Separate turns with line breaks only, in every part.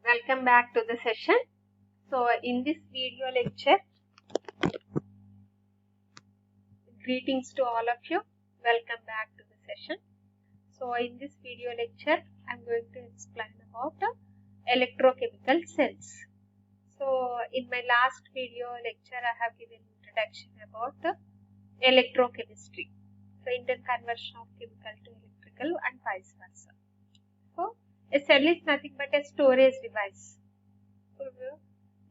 Welcome back to the session. So in this video lecture, greetings to all of you. Welcome back to the session. So in this video lecture, I'm going to explain about electrochemical cells. So in my last video lecture, I have given introduction about electrochemistry. So interconversion of chemical to electrical and vice versa. So a cell is nothing but a storage device.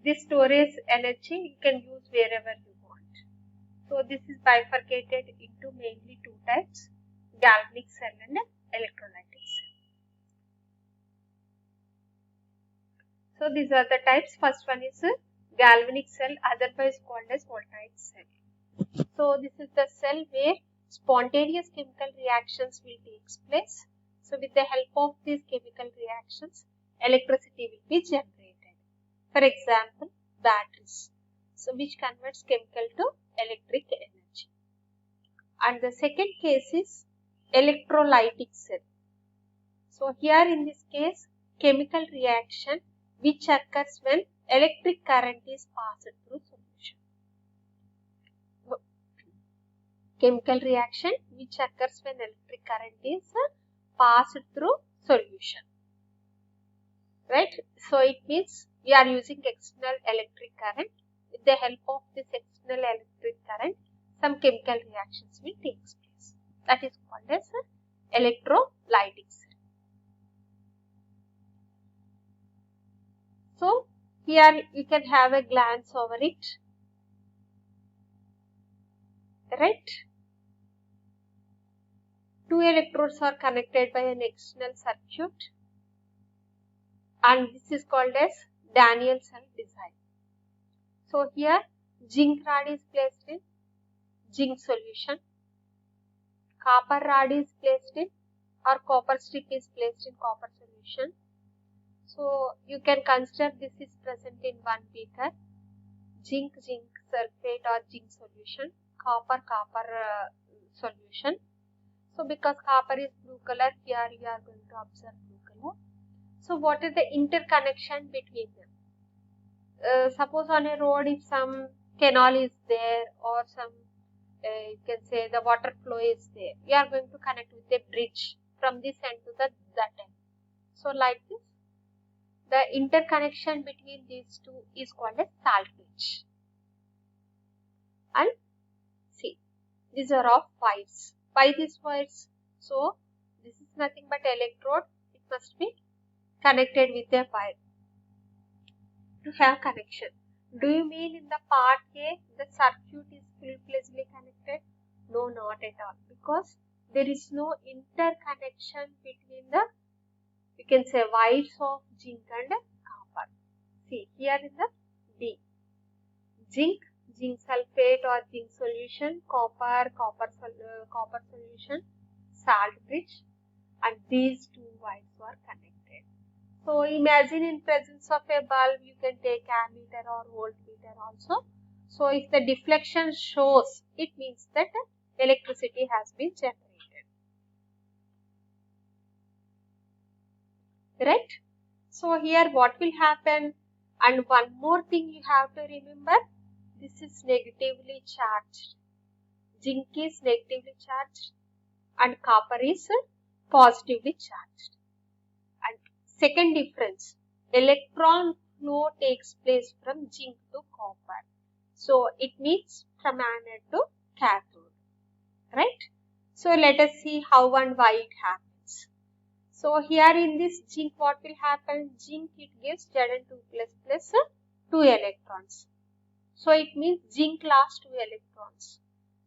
This storage energy you can use wherever you want. So this is bifurcated into mainly two types, galvanic cell and electrolytic cell. So these are the types. First one is galvanic cell, otherwise called as voltaic cell. So this is the cell where spontaneous chemical reactions will take place. So with the help of these chemical reactions, electricity will be generated. For example, batteries, so which converts chemical to electric energy. And the second case is electrolytic cell. So here in this case, chemical reaction which occurs when electric current is passed through solution. Chemical reaction which occurs when electric current is passed through solution. Right? So it means we are using external electric current. With the help of this external electric current, some chemical reactions will take place. That is called as electrolytic cell. So here you can have a glance over it. Right? Two electrodes are connected by an external circuit, and this is called as Daniell cell design. So here zinc rod is placed in zinc solution, copper rod is placed in, or copper stick is placed in copper solution. So you can consider this is present in one beaker, zinc sulfate or zinc solution, copper solution. So because copper is blue color, here you are going to observe blue color. So what is the interconnection between them? Suppose on a road, if some canal is there or some you can say the water flow is there, we are going to connect with a bridge from this end to that end. So like this, the interconnection between these two is called as salt bridge. And see, these are of wires. Why these wires? So this is nothing but electrode. It must be connected with a wire to have connection. Do you mean in the part A the circuit is full-fledgedly connected? No, not at all, because there is no interconnection between the, you can say, wires of zinc and copper. See here in the D, zinc sulfate or zinc solution, copper solution, salt bridge, and these two wires are connected. So imagine in presence of a bulb, you can take ammeter or voltmeter also. So if the deflection shows, it means that electricity has been generated. Right? So here what will happen? And one more thing you have to remember, this is negatively charged. Zinc is negatively charged and copper is positively charged. And second difference, electron flow takes place from zinc to copper. So it means from anode to cathode. Right? So let us see how and why it happens. So here in this zinc, what will happen? Zinc, it gives Zn2 plus 2 electrons. So it means zinc lost 2 electrons.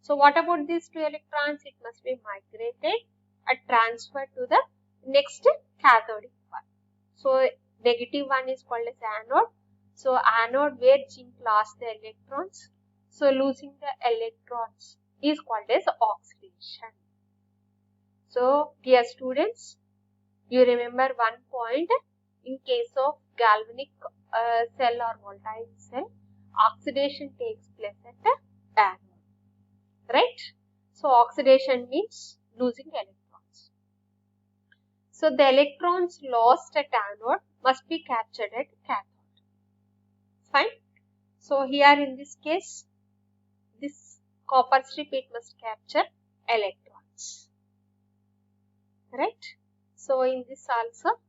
So what about these 2 electrons? It must be migrated and transferred to the next cathodic one. So negative one is called as anode. So anode where zinc lost the electrons. So losing the electrons is called as oxidation. So dear students, you remember one point, in case of galvanic cell or voltaic cell, oxidation takes place at the anode. Right? So oxidation means losing electrons. So the electrons lost at anode must be captured at cathode. Fine. So here in this case, this copper strip, it must capture electrons. Right. So in this also,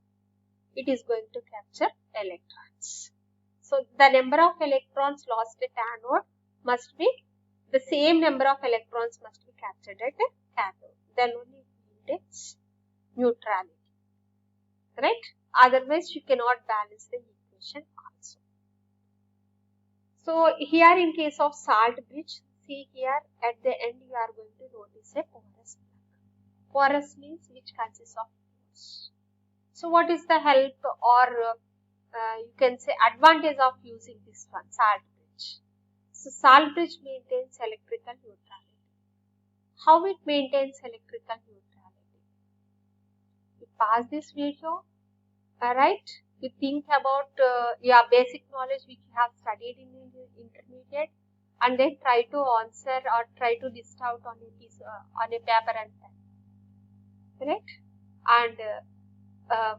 it is going to capture electrons. So the number of electrons lost at anode must be, the same number of electrons must be captured at cathode. Then only it maintains neutrality. Right? Otherwise, you cannot balance the equation also. So here in case of salt bridge, see here at the end you are going to notice a porous plug. Porous means which consists of pores. So what is the help or you can say advantage of using this one, salt bridge? So salt bridge maintains electrical neutrality. How it maintains electrical neutrality? You pass this video, alright? You think about your basic knowledge which you have studied in intermediate, and then try to answer or try to list out on a piece on a paper and pen, right? And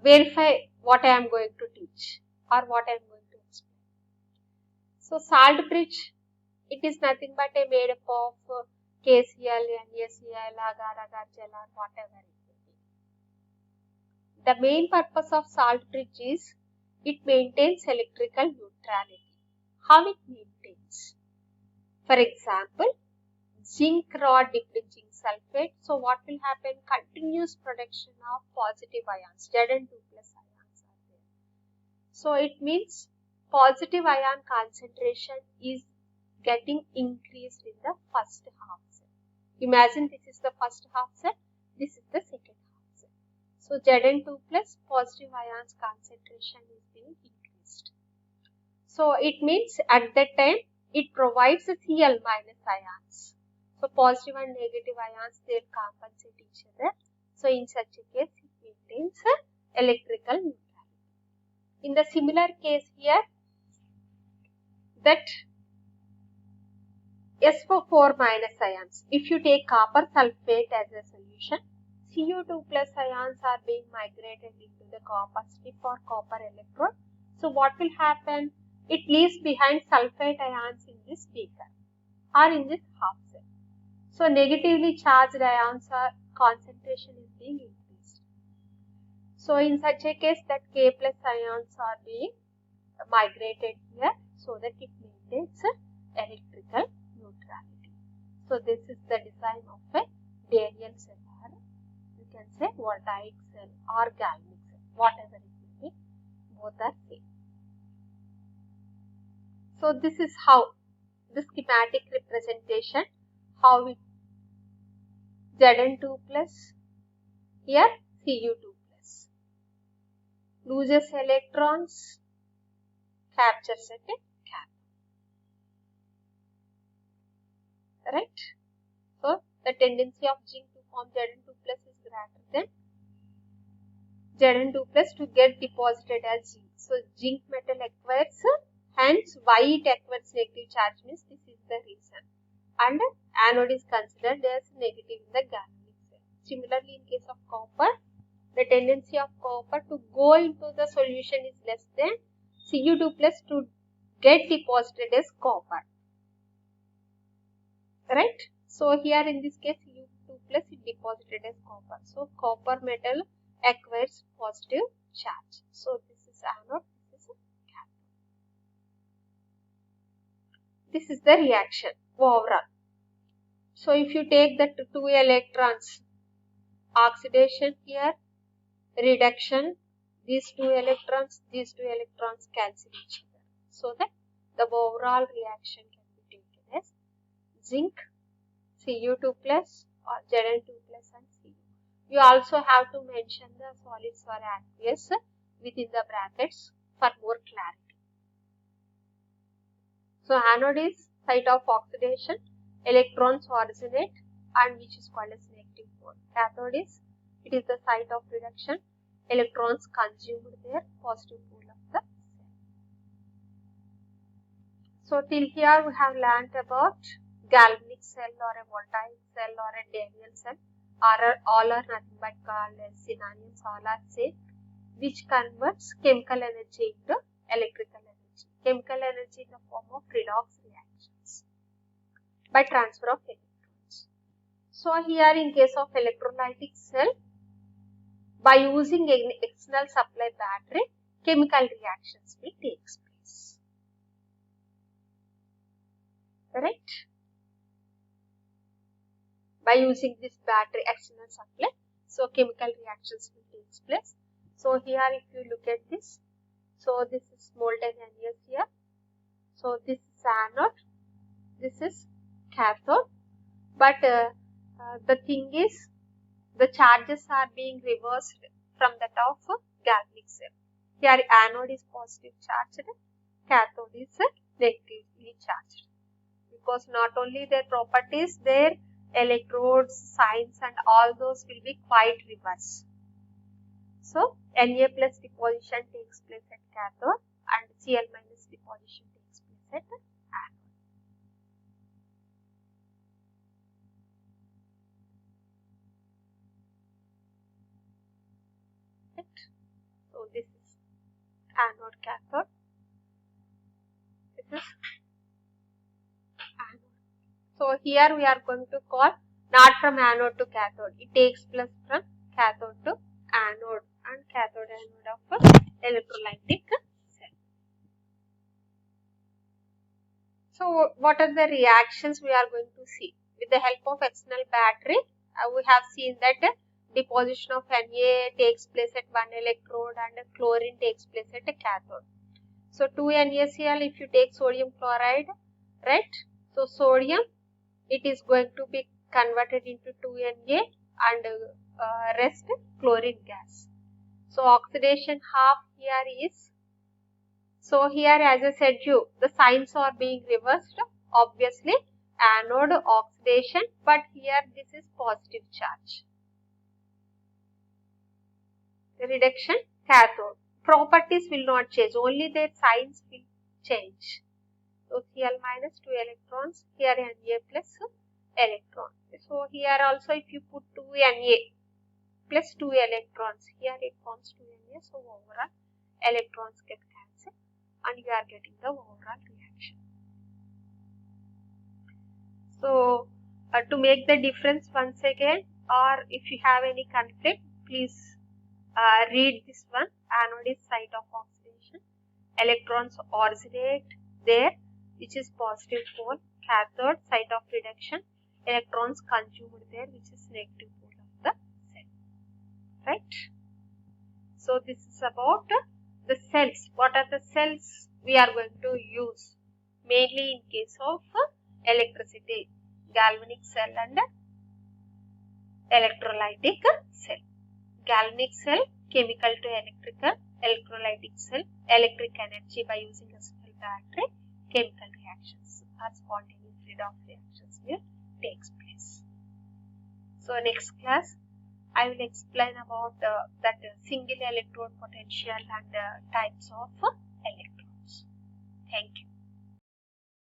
verify what I am going to teach or what I am going to explain. So salt bridge, it is nothing but a made up of KCl, NaCl, agar-agar gel or whatever it may be. The main purpose of salt bridge is it maintains electrical neutrality. How it maintains? For example, zinc rod dipped in zinc sulfate. So what will happen? Continuous production of positive ions, Zn2+ ions are there. So it means positive ion concentration is getting increased in the first half cell. Imagine this is the first half cell, this is the second half cell. So Zn2+ positive ions concentration is being increased. So it means at that time it provides the Cl- ions. So positive and negative ions, they compensate each other. So in such a case it maintains electrical neutrality. In the similar case here, that SO4- ions, if you take copper sulfate as a solution, Cu2+ ions are being migrated into the copper strip or copper electrode. So what will happen? It leaves behind sulfate ions in this beaker or in this half cell. So negatively charged ions concentration is being increased. So in such a case that K+ ions are being migrated here so that it maintains electrical neutrality. So this is the design of a Darien cell, or you can say voltaic cell or galvanic cell, whatever it may be, both are same. So this is how the schematic representation, how it Zn2+, here Cu2+, loses electrons, captures at a cathode. Right? So the tendency of zinc to form Zn2+ is greater than Zn2+ to get deposited as zinc. So zinc metal acquires, hence why it acquires negative charge means this is the reason. And anode is considered as negative in the galvanic cell. Similarly, in case of copper, the tendency of copper to go into the solution is less than Cu2+ to get deposited as copper. Right? So here in this case Cu2+ is deposited as copper. So copper metal acquires positive charge. So this is anode, this is cathode. This is the reaction overall. So if you take the two electrons, oxidation here, reduction, these two electrons cancel each other. So that the overall reaction can be taken as zinc, Cu2+ or Zn2+ and Cu. You also have to mention the solids or aqueous within the brackets for more clarity. So anode is site of oxidation, electrons originate and which is called as negative pole. Cathode is, it is the site of reduction, electrons consumed there, positive pole of the cell. So till here we have learnt about galvanic cell or a voltaic cell or a Darien cell. all are nothing but called as synonyms, all are same, which converts chemical energy into electrical energy. Chemical energy in the form of redox reactions by transfer of electrons. So here in case of electrolytic cell, by using an external supply battery, chemical reactions will take place. Correct? By using this battery external supply, so chemical reactions will take place. So here if you look at this, so this is molten NaS here. So this is anode, this is cathode. But the thing is, the charges are being reversed from that of galvanic cell. Here anode is positive charged, cathode is negatively charged. Because not only their properties, their electrodes, signs and all those will be quite reverse. So Na plus deposition takes place at cathode and Cl minus deposition takes place at anode. So this is anode, cathode. This is anode. So here we are going to call not from anode to cathode. It takes place from cathode to anode and cathode anode of electrolytic cell. So what are the reactions we are going to see? With the help of external battery, we have seen that deposition of Na takes place at one electrode and chlorine takes place at a cathode. So 2NaCl, if you take sodium chloride, right? So sodium, it is going to be converted into 2Na and rest chlorine gas. So oxidation half here is, so here as I said you, the signs are being reversed. Obviously anode oxidation, but here this is positive charge. The reduction cathode. Properties will not change, only their signs will change. So Cl minus 2 electrons, here Na plus electron. So here also if you put 2 Na plus 2 electrons, here it forms 2 Na, so overall electrons get cancelled and you are getting the overall reaction. So to make the difference once again, or if you have any conflict, please read this one. Anode is site of oxidation, electrons originate there, which is positive pole. Cathode, site of reduction, electrons consumed there, which is negative pole of the cell. Right? So this is about the cells. What are the cells we are going to use? Mainly in case of electricity, galvanic cell and electrolytic cell. Galvanic cell, chemical to electrical, electrolytic cell, electric energy by using a cell battery, chemical reactions or spontaneous redox reactions here takes place. So next class I will explain about that single electrode potential and types of electrodes. Thank you.